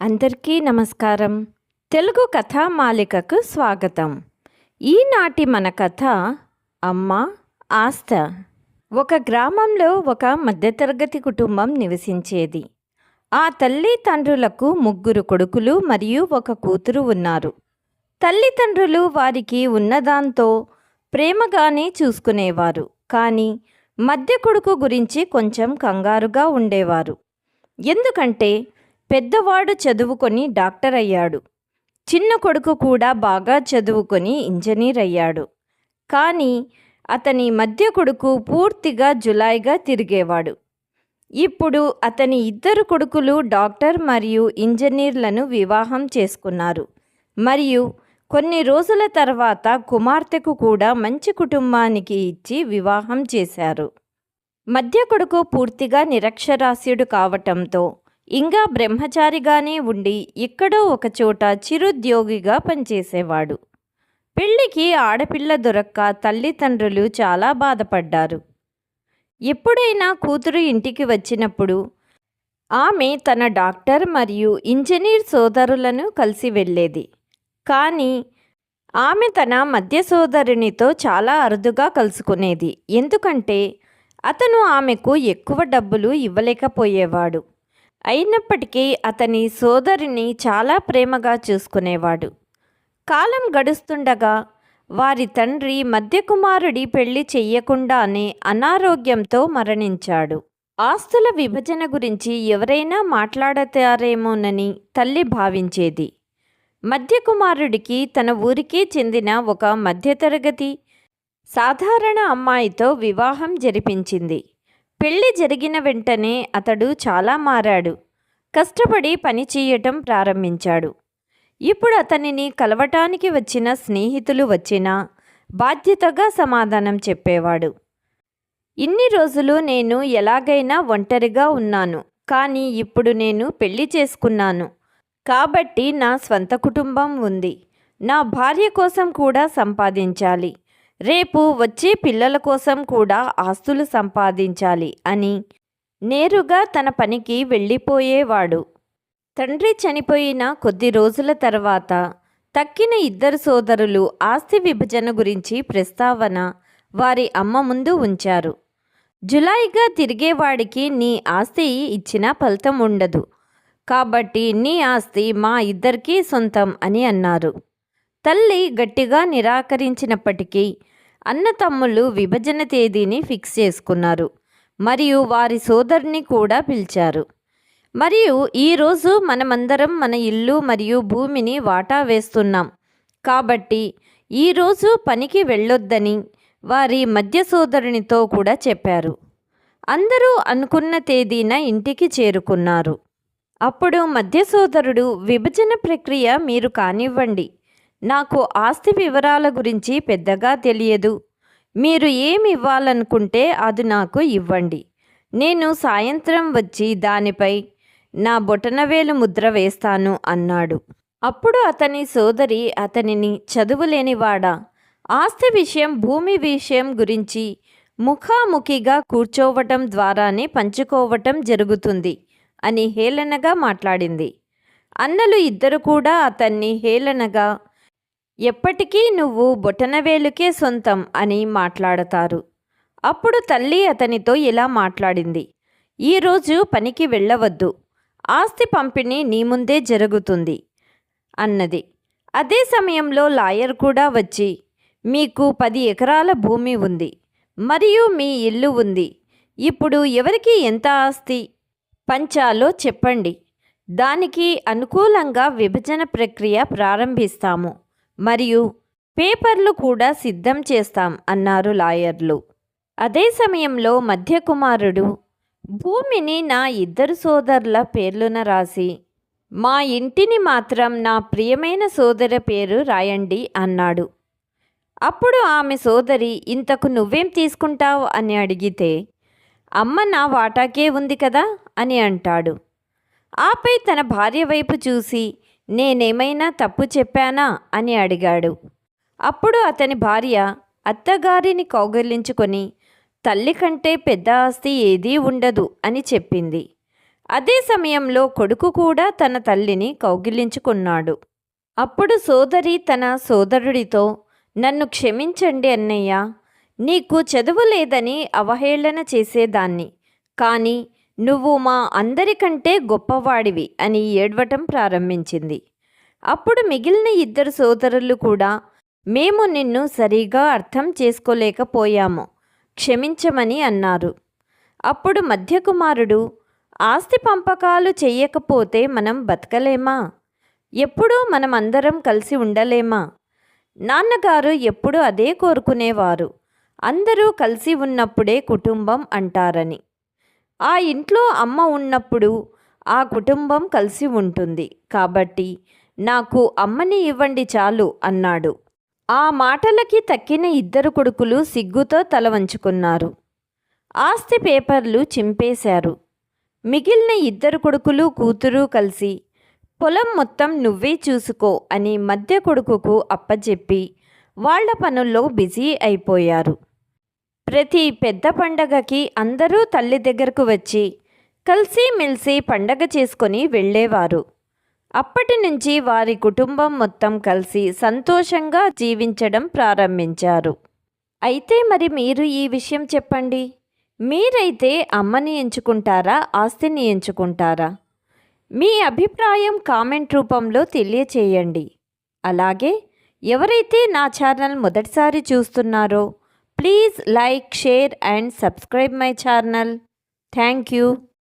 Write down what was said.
అందరికీ నమస్కారం. తెలుగు కథామాలికకు స్వాగతం. ఈనాటి మన కథ అమ్మ ఆస్థ. ఒక గ్రామంలో ఒక మధ్యతరగతి కుటుంబం నివసించేది. ఆ తల్లిదండ్రులకు 3 కొడుకులు మరియు 1 కూతురు ఉన్నారు. తల్లిదండ్రులు వారికి ఉన్నదాంతో ప్రేమగానే చూసుకునేవారు. కానీ మధ్య కొడుకు గురించి కొంచెం కంగారుగా ఉండేవారు. ఎందుకంటే పెద్దవాడు చదువుకొని డాక్టర్ అయ్యాడు. చిన్న కొడుకు కూడా బాగా చదువుకొని ఇంజనీర్ అయ్యాడు. కానీ అతని మధ్య కొడుకు పూర్తిగా జులాయిగా తిరిగేవాడు. ఇప్పుడు అతని 2 కొడుకులు డాక్టర్ మరియు ఇంజనీర్లను వివాహం చేసుకున్నారు. మరియు కొన్ని రోజుల తర్వాత కుమార్తెకు కూడా మంచి కుటుంబానికి ఇచ్చి వివాహం చేశారు. మధ్య కొడుకు పూర్తిగా నిరక్షరాస్యుడు కావటంతో ఇంకా బ్రహ్మచారిగానే ఉండి ఎక్కడో ఒక చోట చిరుద్యోగిగా పనిచేసేవాడు. పెళ్లికి ఆడపిల్ల దొరక్క తల్లిదండ్రులు చాలా బాధపడ్డారు. ఎప్పుడైనా కూతురు ఇంటికి వచ్చినప్పుడు ఆమె తన డాక్టర్ మరియు ఇంజనీర్ సోదరులను కలిసి వెళ్ళేది. కానీ ఆమె తన మధ్య సోదరునితో చాలా అరుదుగా కలుసుకునేది. ఎందుకంటే అతను ఆమెకు ఎక్కువ డబ్బులు ఇవ్వలేకపోయేవాడు. అయినప్పటికీ అతని సోదరిని చాలా ప్రేమగా చూసుకునేవాడు. కాలం గడుస్తుండగా వారి తండ్రి మధ్య కుమారుడి పెళ్లి చెయ్యకుండానే అనారోగ్యంతో మరణించాడు. ఆస్తుల విభజన గురించి ఎవరైనా మాట్లాడతారేమోనని తల్లి భావించేది. మధ్య కుమారుడికి తన ఊరికే చెందిన ఒక మధ్యతరగతి సాధారణ అమ్మాయితో వివాహం జరిపించింది. పెళ్లి జరిగిన వెంటనే అతడు చాలా మారాడు. కష్టపడి పని చేయటం ప్రారంభించాడు. ఇప్పుడు అతనిని కలవటానికి వచ్చిన స్నేహితులు వచ్చినా బాధ్యతగా సమాధానం చెప్పేవాడు. ఇన్ని రోజులు నేను ఎలాగైనా ఒంటరిగా ఉన్నాను. కానీ ఇప్పుడు నేను పెళ్లి చేసుకున్నాను. కాబట్టి నా స్వంత కుటుంబం ఉంది. నా భార్య కోసం కూడా సంపాదించాలి. రేపు వచ్చే పిల్లల కోసం కూడా ఆస్తులు సంపాదించాలి అని నేరుగా తన పనికి వెళ్ళిపోయేవాడు. తండ్రి చనిపోయిన కొద్ది రోజుల తర్వాత తక్కిన 2 సోదరులు ఆస్తి విభజన గురించి ప్రస్తావన వారి అమ్మ ముందు ఉంచారు. జులాయిగా తిరిగేవాడికి నీ ఆస్తి ఇచ్చినా ఫలితం ఉండదు. కాబట్టి నీ ఆస్తి మా ఇద్దరికీ సొంతం అని అన్నారు. తల్లి గట్టిగా నిరాకరించినప్పటికీ అన్నతమ్ముళ్ళు విభజన తేదీని ఫిక్స్ చేసుకున్నారు మరియు వారి సోదరుని కూడా పిలిచారు. మరియు ఈరోజు మనమందరం మన ఇల్లు మరియు భూమిని వాటా వేస్తున్నాం. కాబట్టి ఈరోజు పనికి వెళ్ళొద్దని వారి మధ్య సోదరునితో కూడా చెప్పారు. అందరూ అనుకున్న తేదీన ఇంటికి చేరుకున్నారు. అప్పుడు మధ్య సోదరుడు, విభజన ప్రక్రియ మీరు కానివ్వండి. నాకు ఆస్తి వివరాల గురించి పెద్దగా తెలియదు. మీరు ఏమి ఇవ్వాలనుకుంటే అది నాకు ఇవ్వండి. నేను సాయంత్రం వచ్చి దానిపై నా బొటనవేలు ముద్ర వేస్తాను అన్నాడు. అప్పుడు అతని సోదరి అతనిని, చదువులేనివాడా, ఆస్తి విషయం భూమి విషయం గురించి ముఖాముఖిగా కూర్చోవటం ద్వారానే పంచుకోవటం జరుగుతుంది అని హేళనగా మాట్లాడింది. అన్నలు 2 కూడా అతన్ని హేళనగా, ఎప్పటికీ నువ్వు బొటనవేలుకే సొంతం అని మాట్లాడతారు. అప్పుడు తల్లి అతనితో ఇలా మాట్లాడింది, ఈరోజు పనికి వెళ్ళవద్దు. ఆస్తి పంపిణీ నీ ముందే జరుగుతుంది అన్నది. అదే సమయంలో లాయర్ కూడా వచ్చి, మీకు 10 ఎకరాల భూమి ఉంది మరియు మీ ఇల్లు ఉంది. ఇప్పుడు ఎవరికి ఎంత ఆస్తి పంచాలో చెప్పండి. దానికి అనుకూలంగా విభజన ప్రక్రియ ప్రారంభిస్తాము మరియు పేపర్లు కూడా సిద్ధం చేస్తాం అన్నారు లాయర్లు. అదే సమయంలో మధ్య కుమారుడు, భూమిని నా 2 సోదరుల పేర్లున రాసి మా ఇంటిని మాత్రం నా ప్రియమైన సోదరి పేరు రాయండి అన్నాడు. అప్పుడు ఆమె సోదరి, ఇంతకు నువ్వేం తీసుకుంటావు అని అడిగితే, అమ్మ నా వాటాకే ఉంది కదా అని అంటాడు. ఆపై తన భార్య వైపు చూసి, నేనేమైనా తప్పు చెప్పానా అని అడిగాడు. అప్పుడు అతని భార్య అత్తగారిని కౌగిలించుకొని, తల్లి కంటే పెద్ద ఆస్తి ఏదీ ఉండదు అని చెప్పింది. అదే సమయంలో కొడుకు కూడా తన తల్లిని కౌగిలించుకున్నాడు. అప్పుడు సోదరి తన సోదరుడితో, నన్ను క్షమించండి అన్నయ్య, నీకు చదువు లేదని అవహేళన చేసేదాన్ని, కానీ నువ్వు మా అందరికంటే గొప్పవాడివి అని ఏడవటం ప్రారంభించింది. అప్పుడు మిగిలిన ఇద్దరు సోదరులు కూడా, మేము నిన్ను సరిగా అర్థం చేసుకోలేకపోయాము, క్షమించమని అన్నారు. అప్పుడు మధ్య కుమారుడు, ఆస్తి పంపకాలు చెయ్యకపోతే మనం బతకలేమా? ఎప్పుడూ మనమందరం కలిసి ఉండలేమా? నాన్నగారు ఎప్పుడూ అదే కోరుకునేవారు, అందరూ కలిసి ఉన్నప్పుడే కుటుంబం అంటారని. ఆ ఇంట్లో అమ్మ ఉన్నప్పుడు ఆ కుటుంబం కలిసి ఉంటుంది, కాబట్టి నాకు అమ్మని ఇవ్వండి చాలు అన్నాడు. ఆ మాటలకి తక్కిన ఇద్దరు కొడుకులు సిగ్గుతో తల వంచుకున్నారు. ఆస్తి పేపర్లు చింపేశారు. మిగిలిన ఇద్దరు కొడుకులు కూతురు కలిసి, పొలం మొత్తం నువ్వే చూసుకో అని మధ్య కొడుకుకు అప్పచెప్పి వాళ్ళ పనుల్లో బిజీ అయిపోయారు. ప్రతి పెద్ద పండగకి అందరూ తల్లి దగ్గరకు వచ్చి కలిసిమెలిసి పండగ చేసుకొని వెళ్ళేవారు. అప్పటి నుంచి వారి కుటుంబం మొత్తం కలిసి సంతోషంగా జీవించడం ప్రారంభించారు. అయితే మరి మీరు ఈ విషయం చెప్పండి, మీరైతే అమ్మని ఎంచుకుంటారా, ఆస్తిని ఎంచుకుంటారా? మీ అభిప్రాయం కామెంట్ రూపంలో తెలియచేయండి. అలాగే ఎవరైతే నా ఛానల్ మొదటిసారి చూస్తున్నారో please like, share and subscribe my channel. Thank you.